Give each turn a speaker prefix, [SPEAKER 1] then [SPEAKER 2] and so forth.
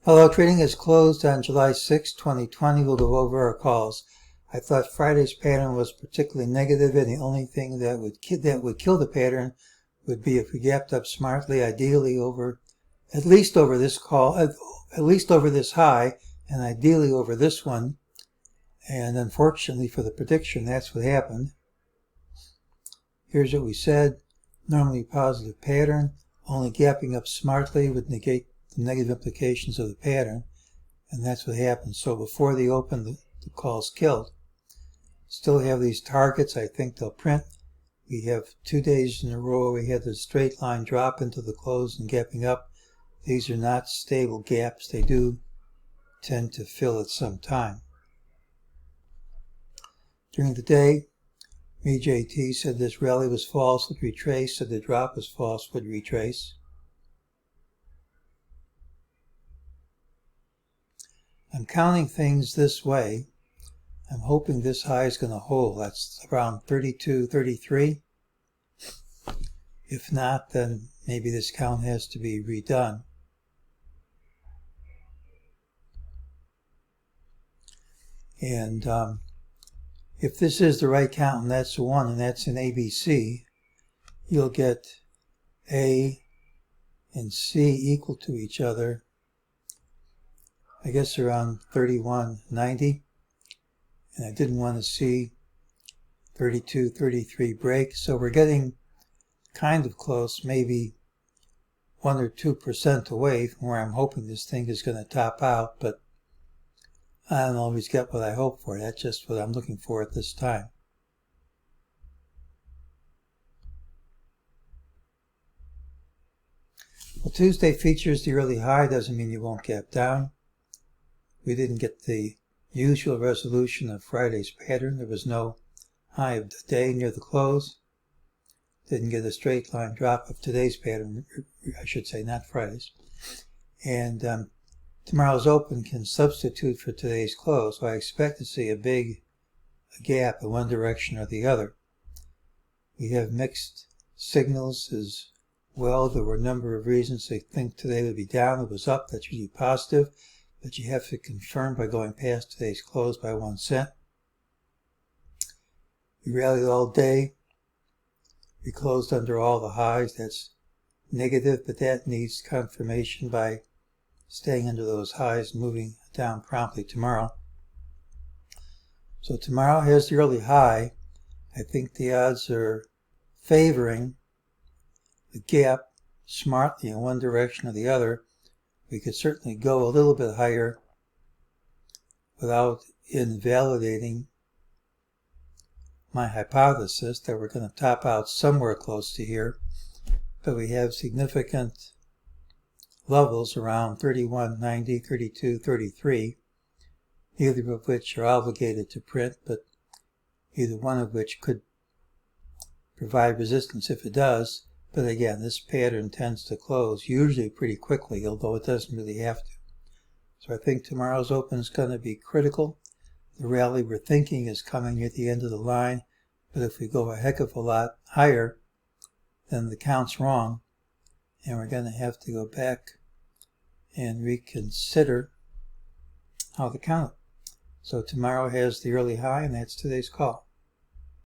[SPEAKER 1] Hello, trading is closed on July 6, 2020. We'll go over our calls. I thought Friday's pattern was particularly negative, and the only thing that would kill the pattern would be if we gapped up smartly, ideally over, at least over this high, and ideally over this one. And unfortunately for the prediction, that's what happened. Here's what we said. Normally positive pattern, only gapping up smartly would negate the negative implications of the pattern, and that's what happened. So before the open, the call's killed. Still have these targets. I think they'll print. We have 2 days in a row we had the straight line drop into the close and gapping up. These are not stable gaps. They do tend to fill at some time. During the day, MEJT said this rally was false, would retrace, said the drop was false, would retrace. I'm counting things this way. I'm hoping this high is going to hold. That's around 32, 33. If not, then maybe this count has to be redone. And if this is the right count, and that's the one, and that's an ABC, you'll get A and C equal to each other, I guess around 31.90. And I didn't want to see 32, 33 break. So we're getting kind of close, maybe 1 or 2% away from where I'm hoping this thing is going to top out. But I don't always get what I hope for. That's just what I'm looking for at this time. Well, Tuesday features the early high. Doesn't mean you won't gap down. We didn't get the usual resolution of Friday's pattern. There was no high of the day near the close. Didn't get a straight line drop of today's pattern, I should say, not Friday's. And tomorrow's open can substitute for today's close, so I expect to see a big gap in one direction or the other. We have mixed signals as well. There were a number of reasons they think today would be down. It was up. That's usually positive. But you have to confirm by going past today's close by 1 cent. We rallied all day. We closed under all the highs. That's negative, but that needs confirmation by staying under those highs and moving down promptly tomorrow. So tomorrow has the early high. I think the odds are favoring the gap smartly in one direction or the other. We could certainly go a little bit higher without invalidating my hypothesis that we're going to top out somewhere close to here. But we have significant levels around 31.90, 32, 33, neither of which are obligated to print, but either one of which could provide resistance if it does. But again, this pattern tends to close usually pretty quickly, although it doesn't really have to. So I think tomorrow's open is going to be critical. The rally we're thinking is coming at the end of the line, but if we go a heck of a lot higher, then the count's wrong, and we're going to have to go back and reconsider how to count it. So tomorrow has the early high, and that's today's call.